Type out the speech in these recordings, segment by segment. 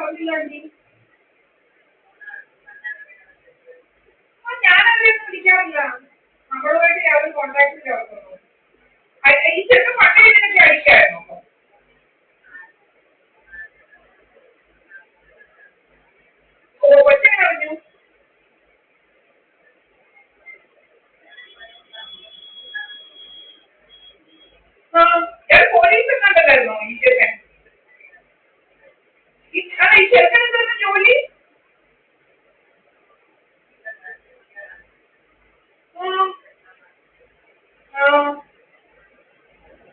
പറഞ്ഞില്ല ആന്റി. ഞാനവരെയൊന്നും വിളിക്കാറില്ല. നമ്മളുമായിട്ട് യാതൊരു കോണ്ടാക്ടില്ല അവർക്കൊന്നും. ഈ ചെറുപ്പം പണ്ടേ ഇതിനൊക്കെ അടിക്കായിരുന്നു. കൊച്ചെങ്ങനെ പറഞ്ഞു? പോലീസ് എങ്ങാണ്ടല്ലായിരുന്നോ ഈ ചെറുക്കൻ? ഈ ചെറുക്കൻ എന്തായിരുന്നു ജോലി?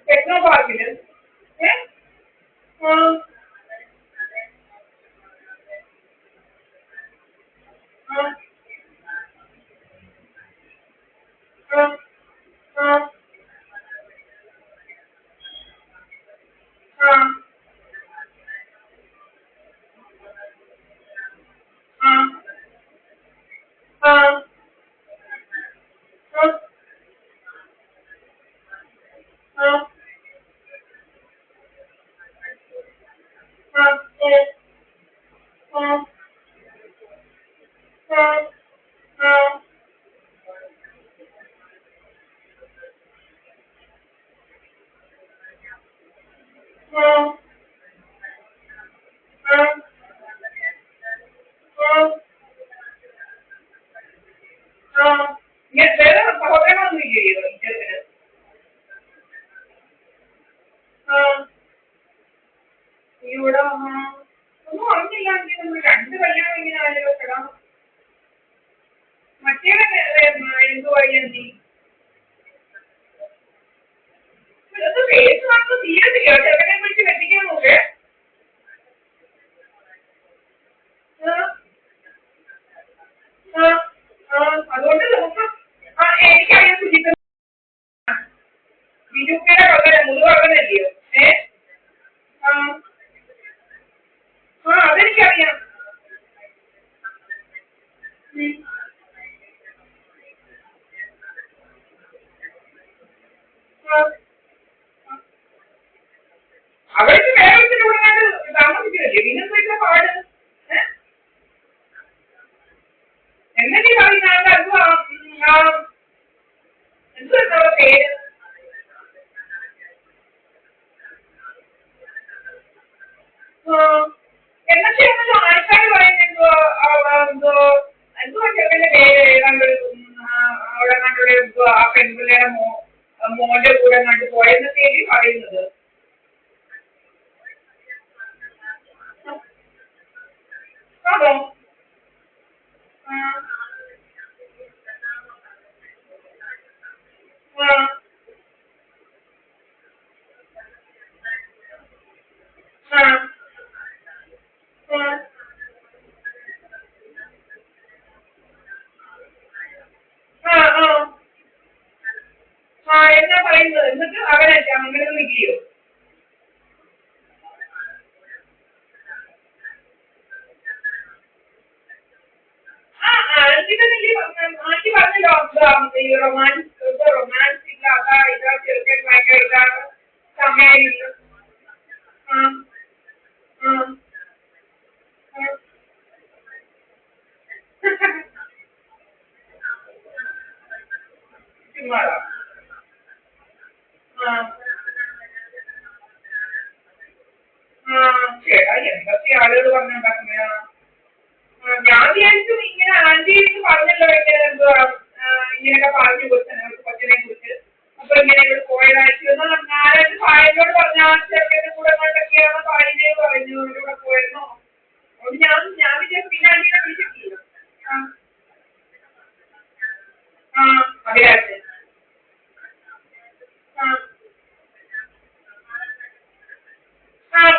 ടെക്നോ പാർക്കില്. വേറെ സഹോദരങ്ങളൊന്നും ഇല്ലേ ഈ ചെറുക്കന്? ഇവിടെ ഒന്നും അറിഞ്ഞില്ലാങ്കിൽ നമ്മൾ രണ്ട് കല്യാണം ഇങ്ങനെ ആയാലോ ചേടാ. മറ്റേവൻ എന്തുവായി ആന്റി? ഫേസ് കാണുമ്പോൾ തീരത്തില്ല. ചെറുക്കനെ വിളിച്ച് വെട്ടിക്കാൻ നോക്കേ. അതുകൊണ്ട് നമുക്ക് എനിക്കറിയാം സുജിത്ത് ബിജുക്കയുടെ പകരം മുതുപകനല്ലയോ. അതെനിക്കറിയാം. അവർക്ക് വേറെ കൂടാണ്ട് താമസിക്കുന്നില്ലേ? പിന്നെന്താ പാട്? എന്നീ പറയുന്ന എന്തുവാ പേര്? എന്നൊക്കെ ആൾക്കാർ പറയുന്നത് എന്തുവാ ചെറുക്കന്റെ പേര്? ഏതാണ്ട് അവിടെ കണ്ടുള്ള എന്തുവാ ആ പെൺപിള്ളയുടെ മോന്റെ കൂടെ കണ്ടു പോയെന്നൊക്കെ പറയുന്നത്. ആണോ? എന്നാ പറയുന്നത്? എന്നിട്ട് അവരല്ല അങ്ങനെ നിൽക്കുകയോ? ആന്റി പറഞ്ഞല്ലോ റൊമാൻസ് ഇല്ല, അതാ ഇതാ ചെറുക്കൻ ഭയങ്കര ഇതാണ് സമയമില്ല. ചുമ്മാതാ. ചേട്ടാ എന്തൊക്കെ ആളുകൾ പറഞ്ഞുണ്ടാക്കുന്ന. ഞാൻ വിചാരിച്ചു ഇങ്ങനെ ആന്റി പറഞ്ഞല്ലോ ഇങ്ങനെ എന്തുവാ ഇങ്ങനെയൊക്കെ പറഞ്ഞു കൊച്ചിനെ കുറിച്ച്. അപ്പൊ ഇങ്ങനെ ഇവിടെ പോയതായിട്ട് ഞാനായിട്ട് ഭാര്യനോട് പറഞ്ഞ ആ ചെറുക്കന്റെ കൂടെ കണ്ടൊക്കെയാണ് ഭാര്യനെ പറഞ്ഞു ഇവിടെ പോയിരുന്നോ. അതുകൊണ്ട് ഞാൻ വിചാരിച്ചു പിന്നെ ആന്റിനെ വിളിച്ചിട്ടില്ല. അറിയാതെ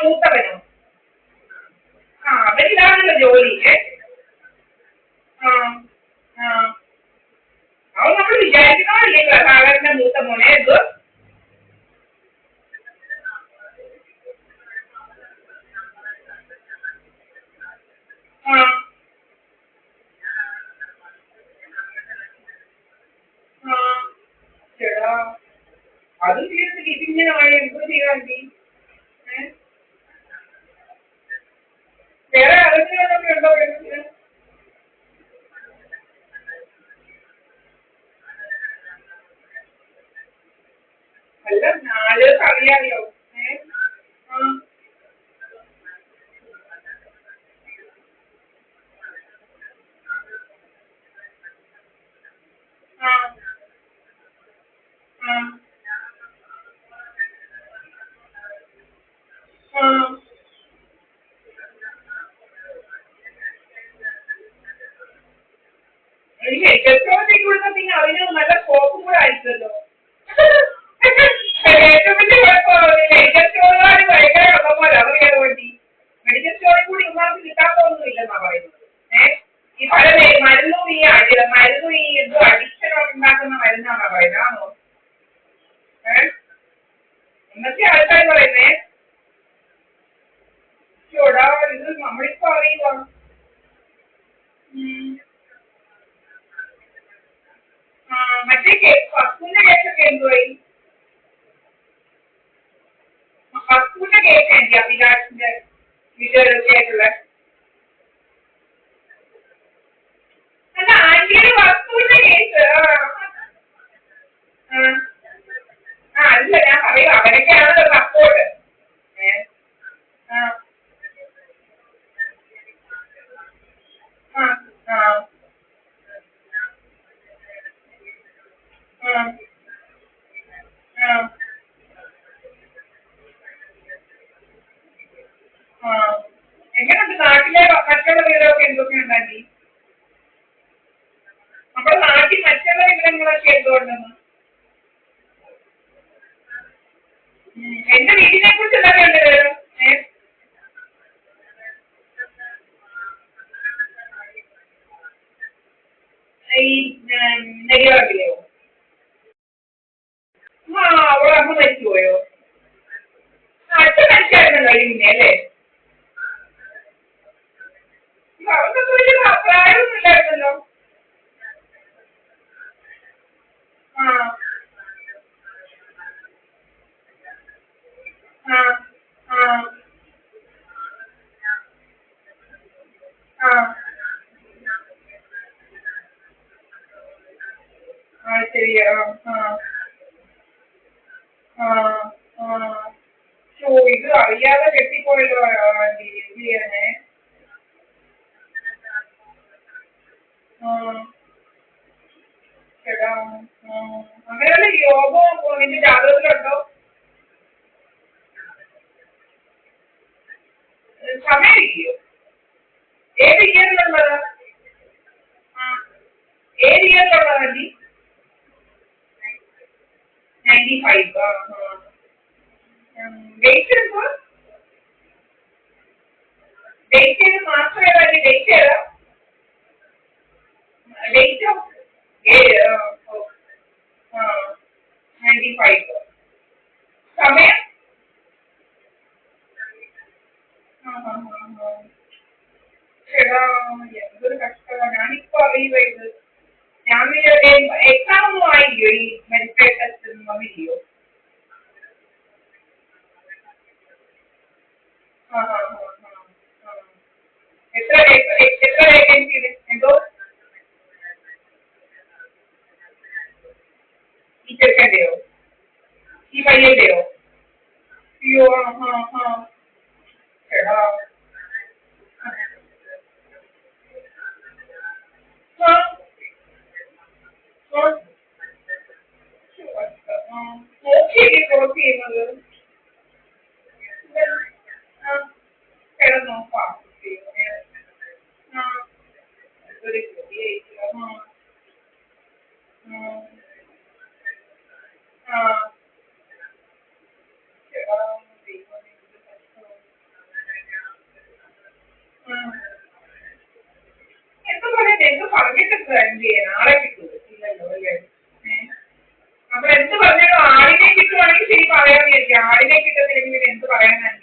മൂത്തവനോ? അവരിതാണല്ലോ ജോലി. അവൻ നമ്മൾ വിചാരിക്കണമല്ലേ സാധാരണ മൂത്ത മോനെ എന്തോ. ചേടാ അതും തീർത്തില്ല. ഇതിങ്ങനെ എന്തോ ചെയ്യാൻ വേറെ മാർക്ക് കിട്ടാത്തൊന്നും ഇല്ലെന്നാ പറയുന്നത്. ഈ പല മരുന്നും മരുന്നും ഈ എന്തോ അഡിക്ഷൻ ഉണ്ടാക്കുന്ന മരുന്നാണോ പറയുന്നത്? ആണോ? എന്നൊക്കെ ആൾക്കാർ പറയുന്നേ. ചോടാ ഇത് നമ്മളിപ്പോ അറിയുക. മറ്റേ ഫസ്റ്റിന്റെ കേസൊക്കെ എന്തുവായി? ഫസ്റ്റിന്റെ കേസ് എന്തി അഭിലാഷിന്റെ വീട്ടുകാരൊക്കെ ആയിട്ടുള്ള? അല്ല ആന്റിയുടെ വസ്തുവിന്റെ കേസ്. അല്ല ഞാൻ പറയൂ അവരൊക്കെയാണല്ലോ സപ്പോർട്ട്. എങ്ങനെയുണ്ട് നാട്ടിലെ മറ്റുള്ള വിവരമൊക്കെ എന്തൊക്കെയുണ്ട് ആന്റി? നമ്മുടെ നാട്ടിൽ മറ്റുള്ള വിവരങ്ങളൊക്കെ എന്തുകൊണ്ടെന്ന്? എന്റെ വീടിനെ കുറിച്ച് എന്തൊക്കെ ഉണ്ട് വിവരം? ഈ നെല്ലിയാറിലെയോ? അവിടെ അമ്മ മരിച്ചു പോയോ? അച്ഛൻ മരിച്ചായിരുന്നല്ലോ അതിന് മുന്നേ അല്ലേ? അവർക്കൊക്കെ വലിയ പ്രായമൊന്നും ഇല്ലായിരുന്നല്ലോ. ആ ആ ആ ആ ശരിയാ. ആ ആ ഇത് അറിയാതെ കെട്ടിപ്പോയല്ലോ ആന്റി, എന്ത് ചെയ്യാനേ? ചേട്ടാ അങ്ങനെയുള്ള യോഗം നിന്റെ ജാതകത്തിലുണ്ടോ? സമയമില്ലയോ? ഏത് ഇയറിലുള്ളത്? ഏത് ഇയറിലുള്ളത് ആന്റി? 95. ഡേറ്റ് എന്തുവാ? ഡേറ്റ് ഏത് മാസം ഏതാ? ഡേറ്റ് ഏതാ? ഡേറ്റ് 7. 95. സമയം? ചേട്ടാ എന്തൊരു കഷ്ടമാണ്. ഞാനിപ്പോ അറിയുക ഇത്. ഞാൻ എക്സാം ഒന്നും ആയില്ലയോ? ഈ മെഡിക്കൽ ടെസ്റ്റ് ഒന്നും വന്നില്ലയോ? എത്ര വേക്കൻസി എന്തോ? ഈ ചെറുക്കൻ്റെയോ ഈ പയ്യന്റെയോ? അയ്യോ ചേട്ടാ നോക്കിയല്ലേ ക്ലോസ് ചെയ്യുന്നത്? കിടന്നോ? ഒരു എന്താ പറയുന്നത്? എന്ത് പറഞ്ഞിട്ട് എന്ത് ചെയ്യാൻ? ആളെ കിട്ടുമോ? ഇല്ലല്ലോ അല്ലേ? അപ്പൊ എന്ത് പറഞ്ഞാലും ആളിനെ കിട്ടുവാണെങ്കിൽ ശരി പറയാമെന്ന് വിചാരിക്കാം. ആളിനെ കിട്ടുന്നില്ലെങ്കിൽ എന്ത് പറയാനാണ്?